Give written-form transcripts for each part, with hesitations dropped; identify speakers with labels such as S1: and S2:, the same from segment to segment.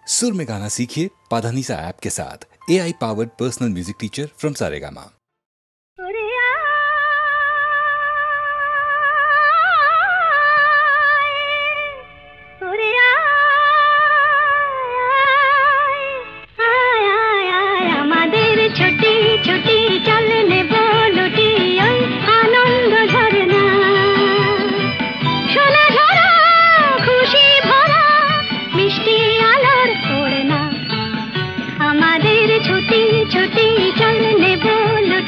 S1: सुर में गाना सीखिए पाधानीसा ऐप के साथ। AI powered personal music teacher from Saregama.
S2: छोटी छोटी चलने बोलो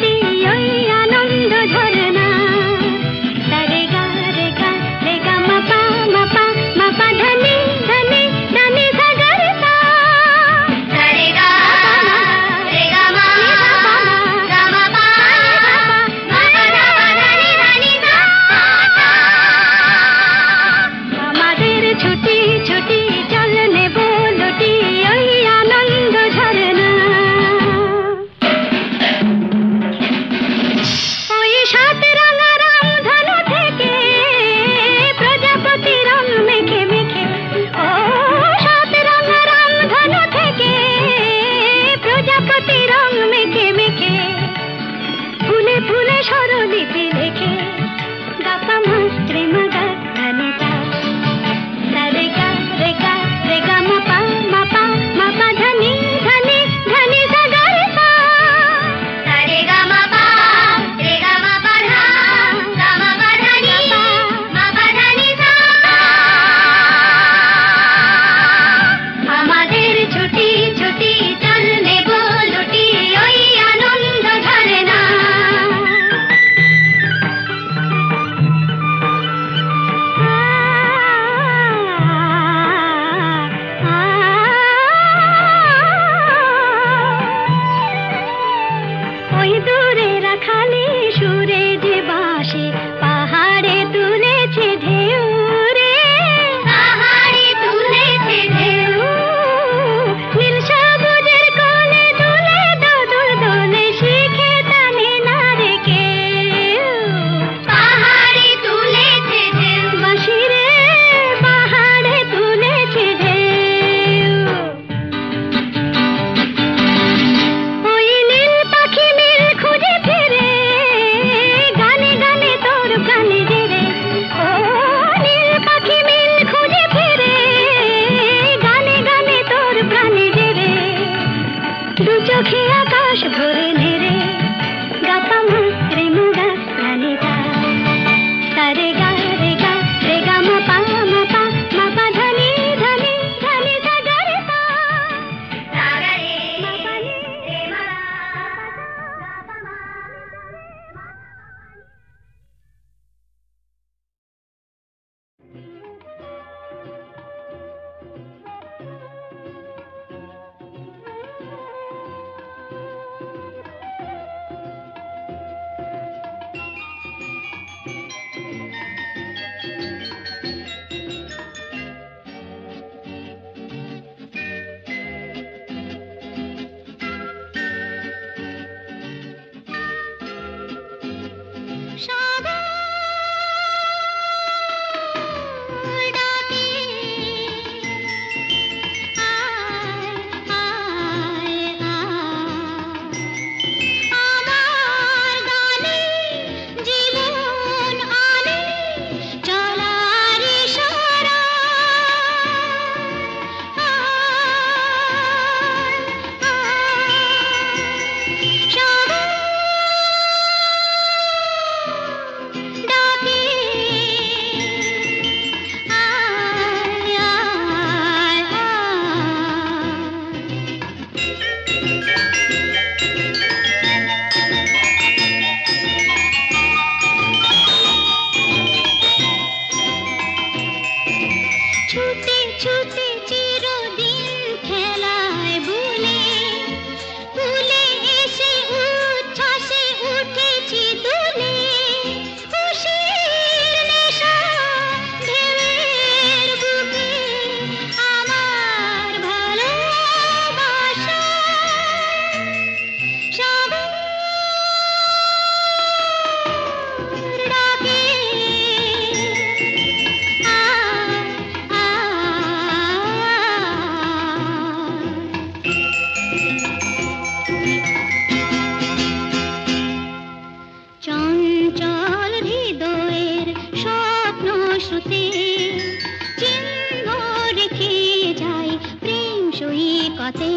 S2: কতে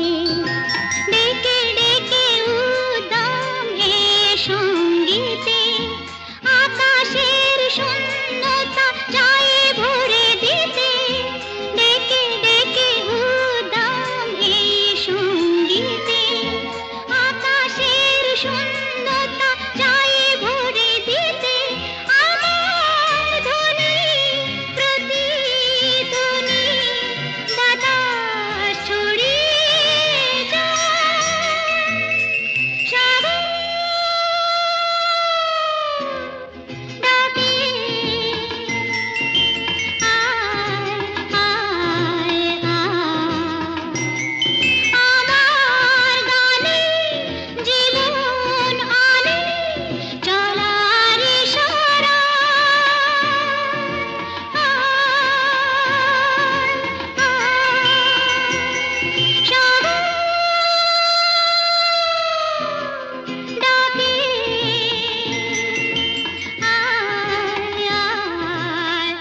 S2: ডেকে ডেকে উদাম এ সঙ্গীতে আকাশের শূন্যতা চায় ভরে দিতে ডেকে ডেকে উদাম এ সঙ্গীতে আকাশের শূন্যতা চায় ভরে দিতে আমার ধ্বনি প্রতিধ্বনি বাতাস ছড়িয়ে যায় সাগর ডাকে আয় আয় আমার গানে জীবন আনে চলার ইশারা সাগর ডাকে আয় আয়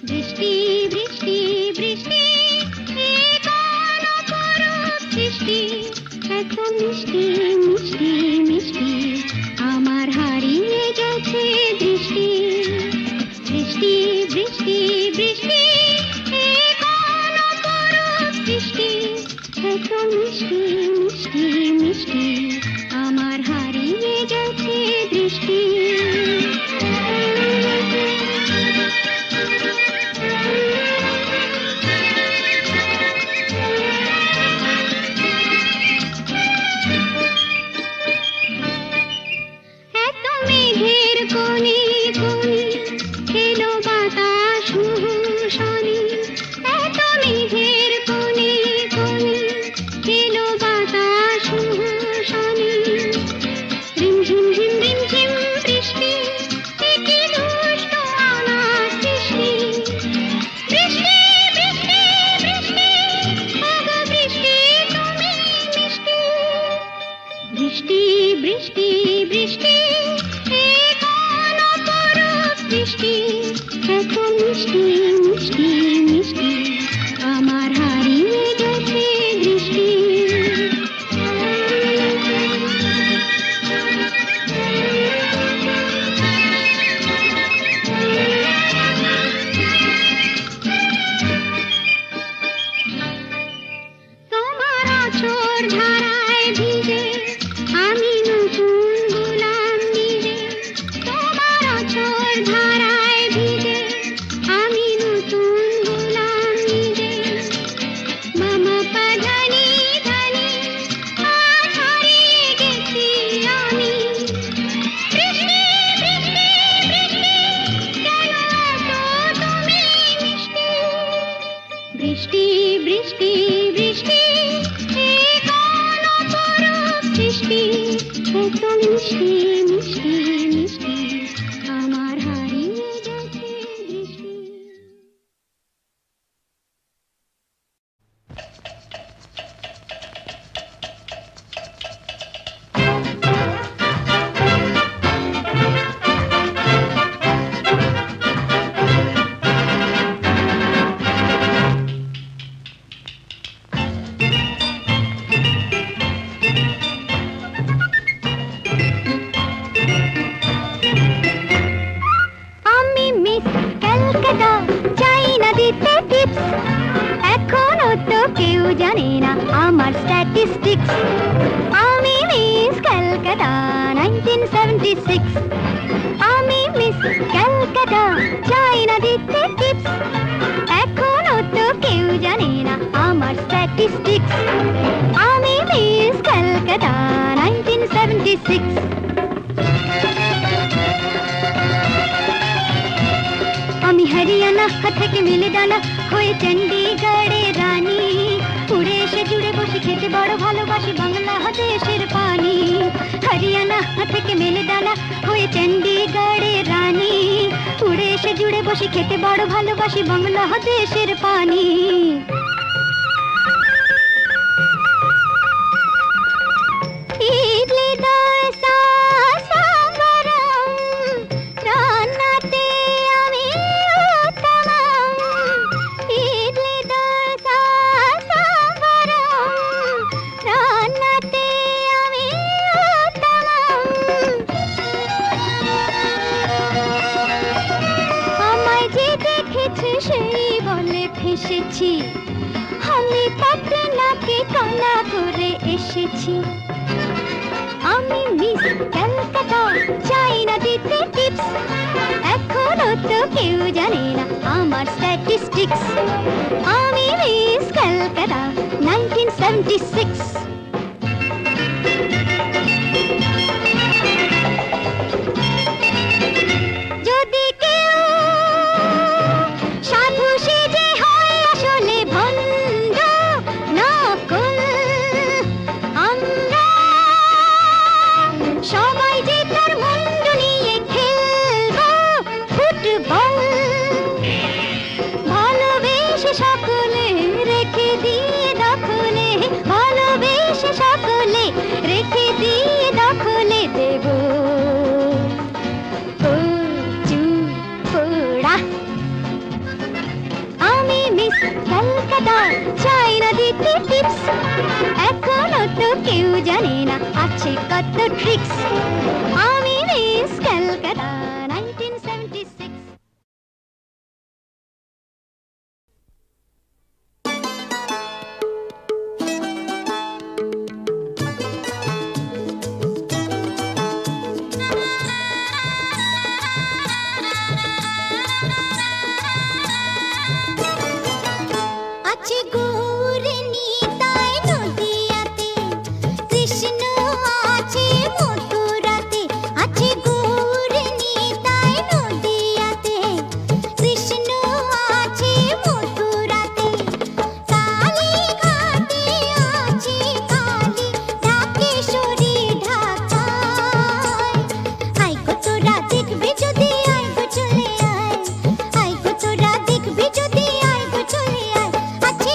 S2: বৃষ্টি বৃষ্টি বৃষ্টি এ কোন পরব সৃষ্টি এত মিষ্টি মিষ্টি মিষ্টি আমার হারিয়ে গেছে দৃষ্টি বৃষ্টি বৃষ্টি বৃষ্টি এ কোন পরব সৃষ্টি এত মিষ্টি মিষ্টি মিষ্টি আমার হারিয়ে গেছে দৃষ্টি এত মেঘের কোণে কোণে খেলো বাতাস হুহুশানি এত মেঘের কোণে কোণে খেলো বাতাস হুহুশানি রিমঝিম ঝিম রিমঝিম বৃষ্টি এ কি দুষ্ট আমার সৃষ্টি বৃষ্টি বৃষ্টি বৃষ্টি ওগো বৃষ্টি তুমি মিষ্টি বৃষ্টি বৃষ্টি বৃষ্টি এ কোন পরব বৃষ্টি এত মিষ্টি মিষ্টি মিষ্টি আমার হারিয়ে গেছে দৃষ্টি তোমার আঁচড় ধারায় ভিজে আমি নতুন গোলাম নিজে তোমার আঁচড় ধারায় ভিজে আমি নতুন গোলাম নিজে মামা পা ধানি ধানি আজ হারিয়ে গেছি আমি বৃষ্টি বৃষ্টি বৃষ্টি কেন এত তুমি মিষ্টি বৃষ্টি বৃষ্টি বৃষ্টি এ কোন পরব সৃষ্টি এত মিষ্টি মিষ্টি মিষ্টি আমার হারিয়ে গেছে দৃষ্টি আমি মিস ক্যালকাটা চাই না দিতে টিপস এখনো তো কেউ জানে না আমার স্ট্যাটিস্টিক্স আমি মিস ক্যালকাটা 1976 আমি মিস ক্যালকাটা চাই না দিতে টিপস এখনো তো কেউ জানে না আমার স্ট্যাটিস্টিক্স আমি মিস ক্যালকাটা 1976 আমি হরিয়ানা থেকে মিলে ডানা হয়ে চণ্ডীগড়ে রানী উড়ে এসে জুড়ে বসে খেতে বড় ভালোবাসি বাংলাদেশের পানি হরিয়ানা থেকে মিলে ডানা হয়ে চণ্ডীগড়ে রানী উড়ে এসে জুড়ে বসে খেতে বড় ভালোবাসি বাংলাদেশের পানি। ইডলি দোসা সাম্বারম রান্নাতে আমি উত্তম। ইডলি দোসা সাম্বারম রান্নাতে আমি উত্তম। আমায় যে দেখেছে সেই বলে ফেসেছি, আমি পাটনাকে কানা করে এসেছি। আমি মিস ক্যালকাটা, চাই না দিতে টিপস, এখনো তো কেউ জানে না আমার স্ট্যাটিস্টিক্স। আমি মিস ক্যালকাটা 1976। যদি কেউ সাধু সেজে হয় আসলে ভণ্ড নকল, আমরা সবাই যে তার মুন্ড নিয়ে খেলবো ফুটবল। ভালোবেসে সকলে রেখে দিয়ে দখলে, ভালোবেসে সকলে রেখে দিয়ে দখলে দেব পোড়া। আমি মিস ক্যালকাটা, চাই না দিতে টিপস, এখনো তো কেউ জানে না আছে কত ট্রিক্স। আমি মিস ক্যালকাটা 1976। আছে গৌরে নিতাই নদিয়াতে, কৃষ্ণ আছে মথুরাতে। আছে গৌরে নিতাই নদিয়াতে, কৃষ্ণ আছে মথুরাতে। কালীঘাটে আছে কালী, ঢাকেশ্বরী ঢাকায়। আই গো তোরা দেখবি যদি, আই গো চলে আয়। আই গো তোরা দেখবি যদি, আই গো চলে আয়। আছে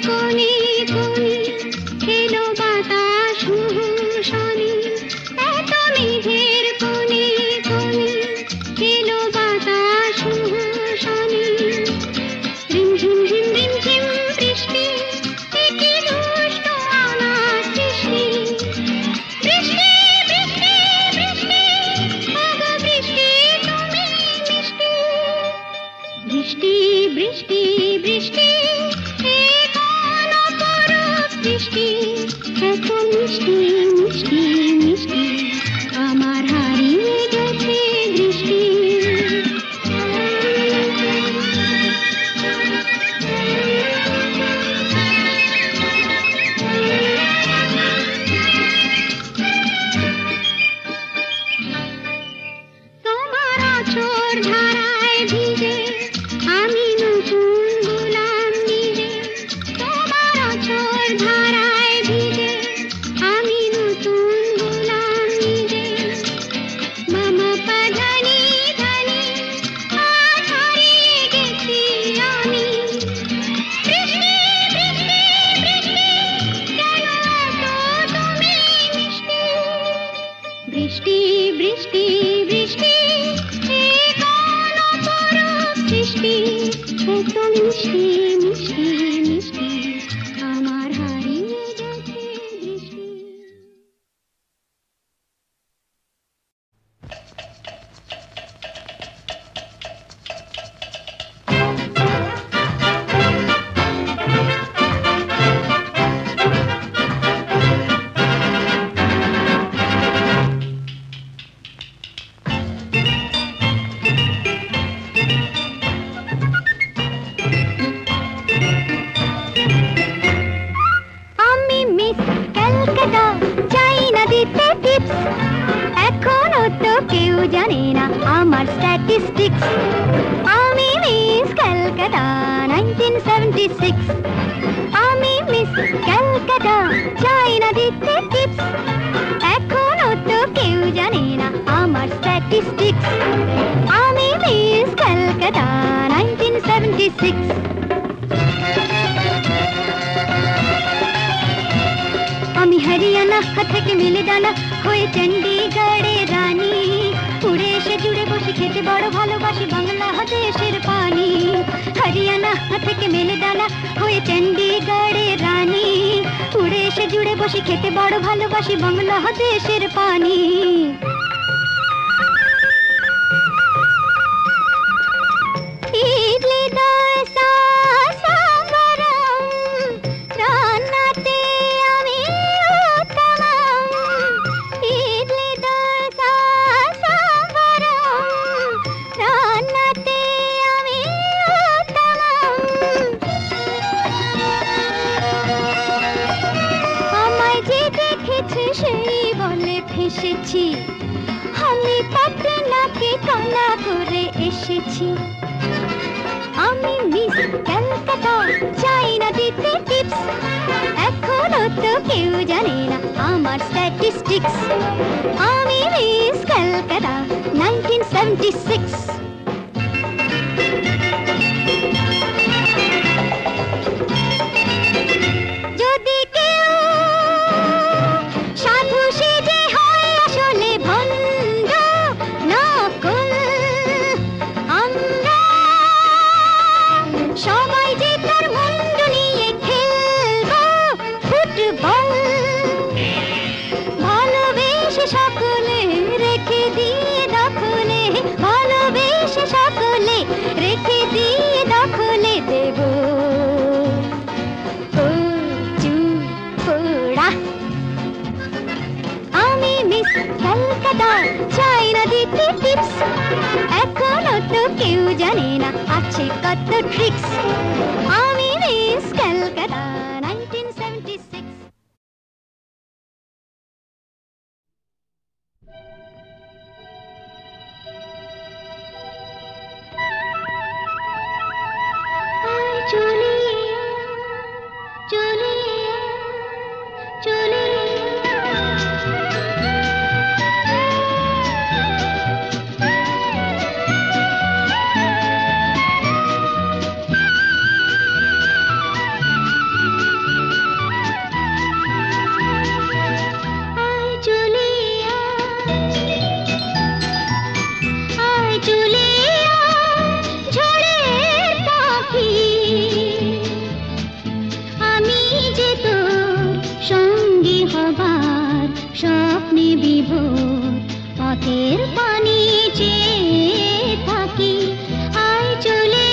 S2: কোণে কোণে খেলো বাতাস শনি এত মেঘের কোণে কোণে খেলো বাতাস শনি রিমঝিম ঝিম রিমঝিম বৃষ্টি একি দুষ্ট অনাথ সৃষ্টি বৃষ্টি বৃষ্টি বৃষ্টি ওগো বৃষ্টি তুমি মিষ্টি বৃষ্টি বৃষ্টি বৃষ্টি এ কোন অপরূপ বৃষ্টি এত মিষ্টি মিষ্টি মিষ্টি আমার হারিয়ে গেছে দৃষ্টি তোমার আঁচড় ধারায় ভিজে আমি নতুন গোলাম নিজে তোমার আঁচড় ধারায় ভিজে আমি নতুন গোলাম নিজে মামা পাধানি ধানি আজ হারিয়ে গেছি আমি বৃষ্টি বৃষ্টি বৃষ্টি কেন এত তুমি মিষ্টি বৃষ্টি বৃষ্টি বৃষ্টি এ কোন অপরূপ সৃষ্টি এত মিষ্টি মিষ্টি মিষ্টি আমার হারিয়ে গেছে দৃষ্টি আমি মিস ক্যালকাটা চাই না দিতে টিপস এখনো তো কেউ জানে না আমার স্ট্যাটিস্টিক্স আমি মিস ক্যালকাটা 1976 আমি মিস ক্যালকাটা চাই না দিতে টিপস এখনো তো কেউ জানে না আমার স্ট্যাটিস্টিক্স আমি মিস ক্যালকাটা 1976 আমি হরিয়ানা থেকে মিলে ডানা হয়ে চণ্ডীগড়ে রানী উড়ে এসে জুড়ে বসে খেতে বড় ভালোবাসি বাংলাদেশের পানি হরিয়ানা থেকে মিলে ডানা হয়ে চণ্ডীগড়ে রানী উড়ে এসে জুড়ে বসে খেতে বড় ভালোবাসি বাংলাদেশের পানি ইডলি দোসা সাম্বারম রান্নাতে আমি উত্তমম ইডলি দোসা সাম্বারম রান্নাতে আমি উত্তমম আমায় যে দেখেছে সেই বলে ফেসেছি আমি পাটনাকে কানা করে এসেছি আমি মিস ক্যালকাটা চাই না দিতে টিপস এখনো তো কেউ জানে না আমার স্ট্যাটিস্টিক্স আমি মিস ক্যালকাটা 1976 যদি কেউ সাধু সেজে হয় আসলে ভণ্ড নকল আমরা সবাই যে তার মুন্ড নিয়ে খেলবো ফুটবল ভালোবেসে সকলে রেখে দিয়ে দখলে ভালোবেসে সকলে রেখে দিয়ে দখলে দেব পোড়া আমি মিস ক্যালকাটা চাই না দিতে টিপস এখনো তো কেউ জানে না আছে কত ট্রিক্স আমি মিস ক্যালকাটা 1976 চলে চলে চলে স্বপ্নে বিভোর পথের পানি চেয়ে থাকি আয় চলে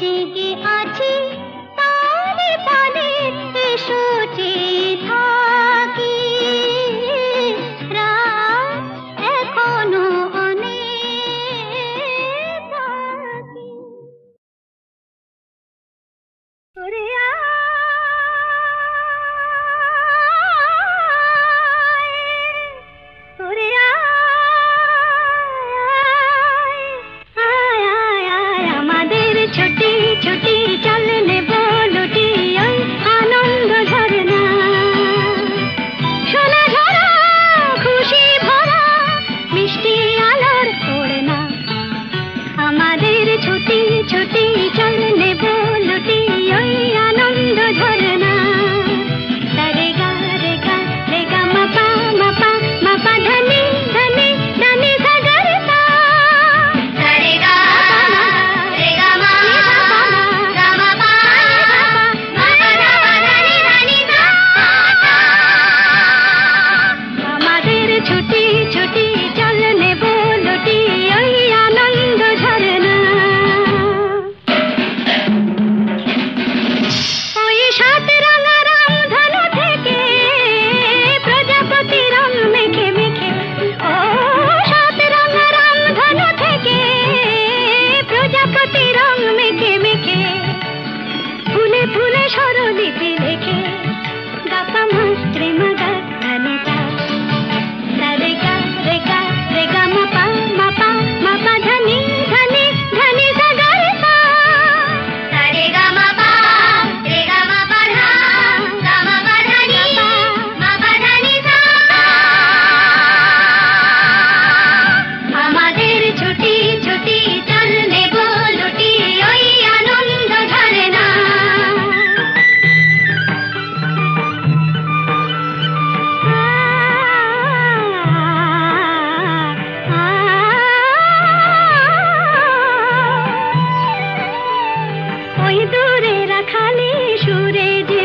S2: জেগে আছি তারে পানে এসো লিপি লেখে গাপা মাস্ত্রে মাগা ধানে সা রে গা রে গা রে গা মা পা ধানি ধানি ধানি সা গা রে সা রে গা মা পা ধা গা মা পা ধানি সা আমাদের ছুটি ছুটি চল নেব লুটি ওই আনন্দ ঝরে না ওই দূরে রাখালি সুরে যে